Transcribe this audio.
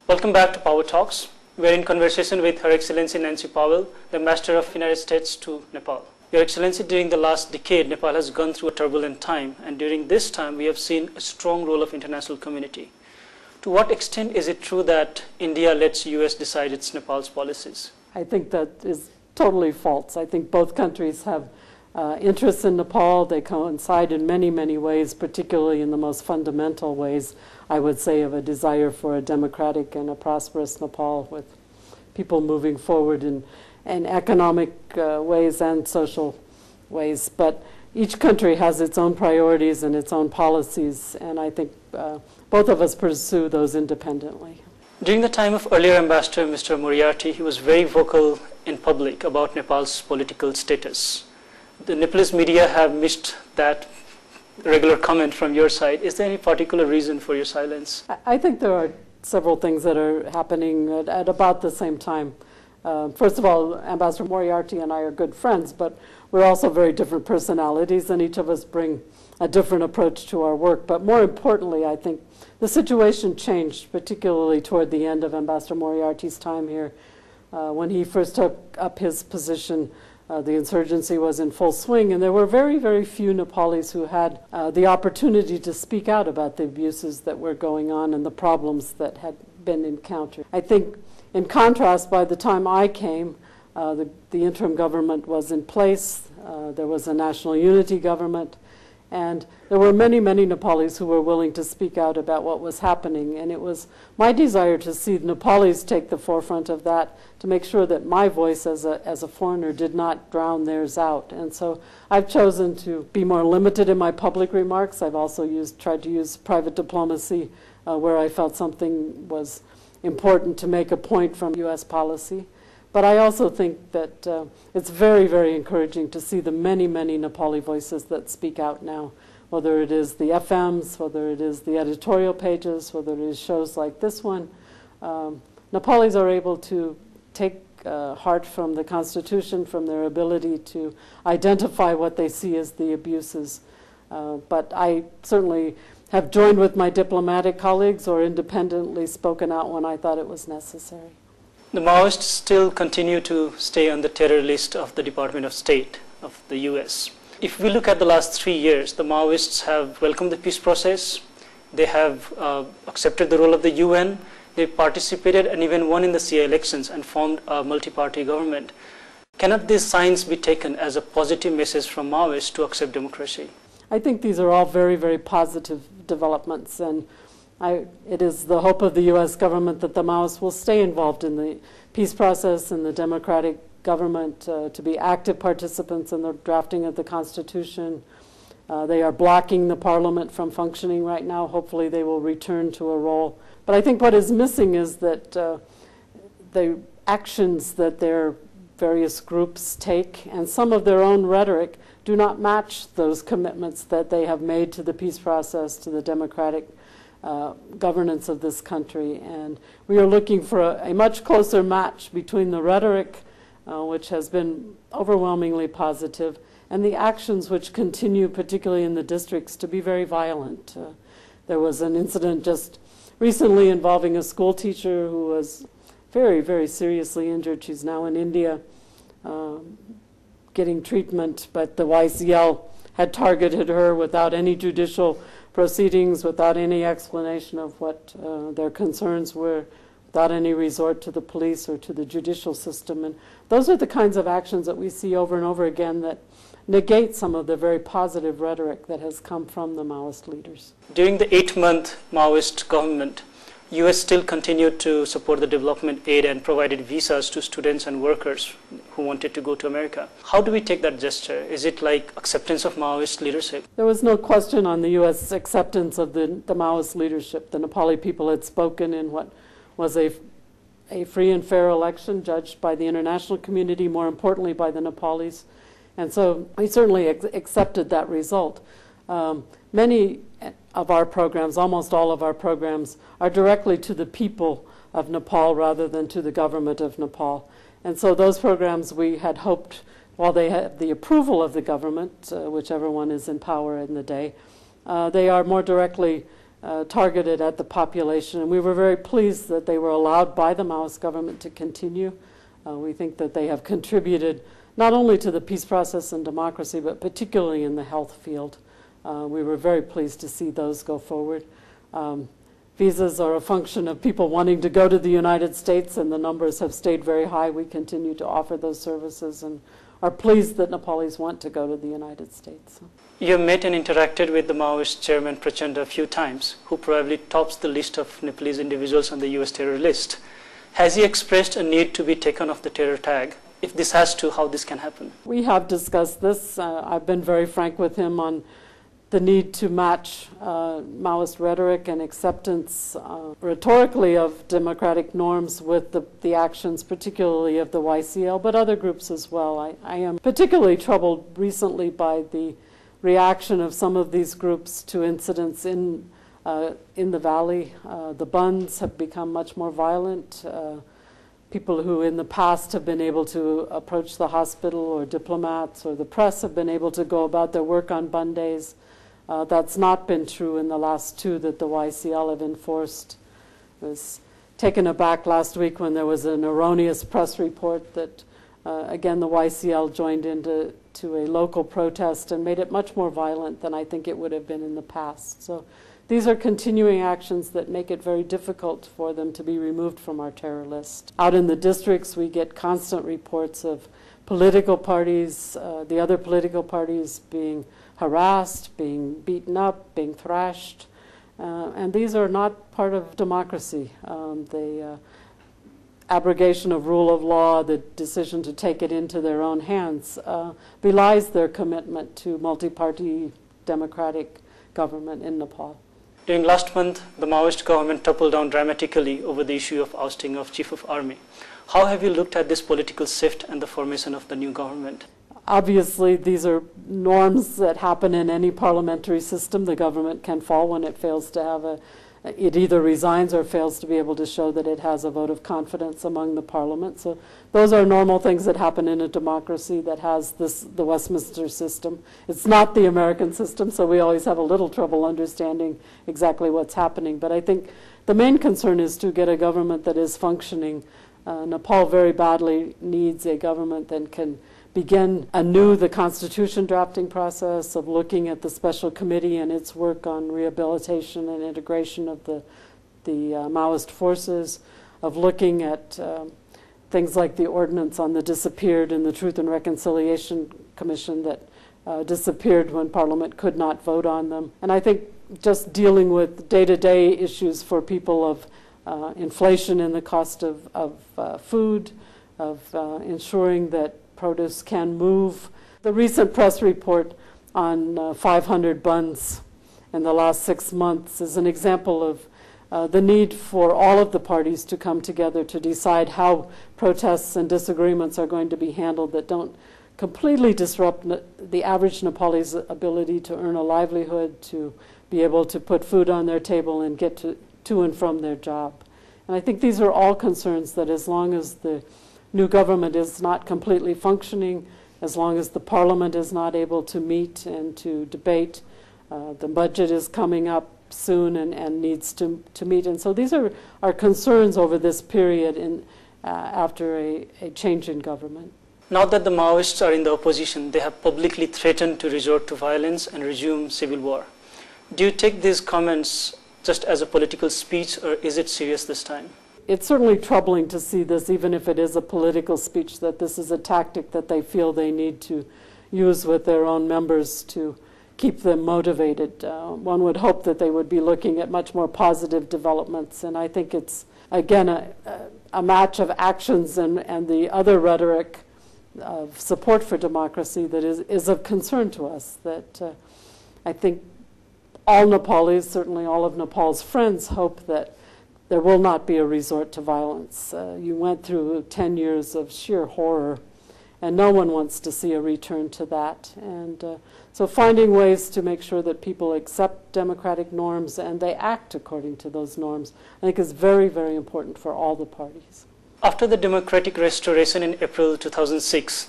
Welcome back to Power Talks. We're in conversation with Her Excellency Nancy Powell, the Ambassador of the United States to Nepal. Your Excellency, during the last decade, Nepal has gone through a turbulent time, and during this time, we have seen a strong role of international community. To what extent is it true that India lets US decide its Nepal's policies? I think that is totally false. I think both countries have interests in Nepal. They coincide in many, many ways, particularly in the most fundamental ways, I would say, of a desire for a democratic and a prosperous Nepal with people moving forward in economic ways and social ways. But each country has its own priorities and its own policies, and I think both of us pursue those independently. During the time of earlier Ambassador Mr. Moriarty, he was very vocal in public about Nepal's political status. The Nepalese media have missed that regular comment from your side. Is there any particular reason for your silence? I think there are several things that are happening at about the same time. First of all, Ambassador Moriarty and I are good friends, but we're also very different personalities, and each of us bring a different approach to our work. But more importantly, I think the situation changed, particularly toward the end of Ambassador Moriarty's time here. When he first took up his position, the insurgency was in full swing, and there were very, very few Nepalis who had the opportunity to speak out about the abuses that were going on and the problems that had been encountered. I think, in contrast, by the time I came, the interim government was in place. There was a national unity government, and there were many, many Nepalis who were willing to speak out about what was happening. And it was my desire to see Nepalis take the forefront of that, to make sure that my voice as a foreigner did not drown theirs out. And so I've chosen to be more limited in my public remarks. I've also tried to use private diplomacy where I felt something was important to make a point from U.S. policy. But I also think that it's very, very encouraging to see the many, many Nepali voices that speak out now, whether it is the FMs, whether it is the editorial pages, whether it is shows like this one. Nepalis are able to take heart from the Constitution, from their ability to identify what they see as the abuses. But I certainly have joined with my diplomatic colleagues or independently spoken out when I thought it was necessary. The Maoists still continue to stay on the terror list of the Department of State of the US. If we look at the last 3 years, the Maoists have welcomed the peace process, they have accepted the role of the UN, they participated and even won in the CA elections and formed a multi-party government. Cannot these signs be taken as a positive message from Maoists to accept democracy? I think these are all very, very positive developments, and it is the hope of the U.S. government that the Maoists will stay involved in the peace process and the democratic government, to be active participants in the drafting of the Constitution. They are blocking the parliament from functioning right now. Hopefully they will return to a role. But I think what is missing is that the actions that their various groups take and some of their own rhetoric do not match those commitments that they have made to the peace process, to the democratic governance of this country. And we are looking for a much closer match between the rhetoric, which has been overwhelmingly positive, and the actions which continue, particularly in the districts, to be very violent. There was an incident just recently involving a school teacher who was very, very seriously injured. She's now in India getting treatment, but the YCL had targeted her without any judicial proceedings, without any explanation of what their concerns were, without any resort to the police or to the judicial system. And those are the kinds of actions that we see over and over again that negate some of the very positive rhetoric that has come from the Maoist leaders. During the 8-month Maoist government, US still continued to support the development aid and provided visas to students and workers who wanted to go to America. How do we take that gesture? Is it like acceptance of Maoist leadership? There was no question on the U.S. acceptance of the Maoist leadership. The Nepali people had spoken in what was a free and fair election judged by the international community, more importantly by the Nepalis. And so we certainly accepted that result. Many of our programs, almost all of our programs, are directly to the people of Nepal rather than to the government of Nepal. And so those programs we had hoped, while they had the approval of the government, whichever one is in power in the day, they are more directly targeted at the population. And we were very pleased that they were allowed by the Maoist government to continue. We think that they have contributed not only to the peace process and democracy, but particularly in the health field. We were very pleased to see those go forward. Visas are a function of people wanting to go to the United States, and the numbers have stayed very high. We continue to offer those services and are pleased that Nepalis want to go to the United States. You have met and interacted with the Maoist chairman Prachanda a few times, who probably tops the list of Nepalese individuals on the US terror list. Has he expressed a need to be taken off the terror tag? If this has to, how this can happen? We have discussed this. I've been very frank with him on the need to match Maoist rhetoric and acceptance rhetorically of democratic norms with the actions, particularly of the YCL, but other groups as well. I am particularly troubled recently by the reaction of some of these groups to incidents in the valley. The Bunds have become much more violent. People who in the past have been able to approach the hospital, or diplomats or the press have been able to go about their work on Bund days. That's not been true in the last two that the YCL have enforced. I was taken aback last week when there was an erroneous press report that, again, the YCL joined into a local protest and made it much more violent than I think it would have been in the past. So these are continuing actions that make it very difficult for them to be removed from our terror list. Out in the districts, we get constant reports of political parties, the other political parties being harassed, being beaten up, being thrashed. And these are not part of democracy. The abrogation of rule of law, the decision to take it into their own hands, belies their commitment to multi-party democratic government in Nepal. During last month, the Maoist government toppled down dramatically over the issue of ousting of Chief of Army. How have you looked at this political shift and the formation of the new government? Obviously, these are norms that happen in any parliamentary system. The government can fall when it fails to have it either resigns or fails to be able to show that it has a vote of confidence among the parliament. So those are normal things that happen in a democracy that has the Westminster system. It's not the American system, so we always have a little trouble understanding exactly what's happening. But I think the main concern is to get a government that is functioning. Nepal very badly needs a government that can begin anew the constitution drafting process, of looking at the special committee and its work on rehabilitation and integration of the Maoist forces, of looking at things like the ordinance on the disappeared and the Truth and Reconciliation Commission that disappeared when Parliament could not vote on them. And I think just dealing with day-to-day issues for people of inflation in the cost of food, of ensuring that produce can move. The recent press report on 500 Bunds in the last 6 months is an example of the need for all of the parties to come together to decide how protests and disagreements are going to be handled that don't completely disrupt the average Nepali's ability to earn a livelihood, to be able to put food on their table and get to and from their job. And I think these are all concerns that as long as the new government is not completely functioning, as long as the parliament is not able to meet and to debate, the budget is coming up soon and needs to meet. And so these are our concerns over this period after a change in government. Now that the Maoists are in the opposition, they have publicly threatened to resort to violence and resume civil war. Do you take these comments just as a political speech, or is it serious this time? It's certainly troubling to see this, even if it is a political speech, that this is a tactic that they feel they need to use with their own members to keep them motivated. One would hope that they would be looking at much more positive developments, and I think it's, again, a match of actions and the other rhetoric of support for democracy that is of concern to us, that I think all Nepalis, certainly all of Nepal's friends, hope that there will not be a resort to violence. You went through 10 years of sheer horror, and no one wants to see a return to that. And so finding ways to make sure that people accept democratic norms and they act according to those norms, I think is very, very important for all the parties. After the democratic restoration in April 2006,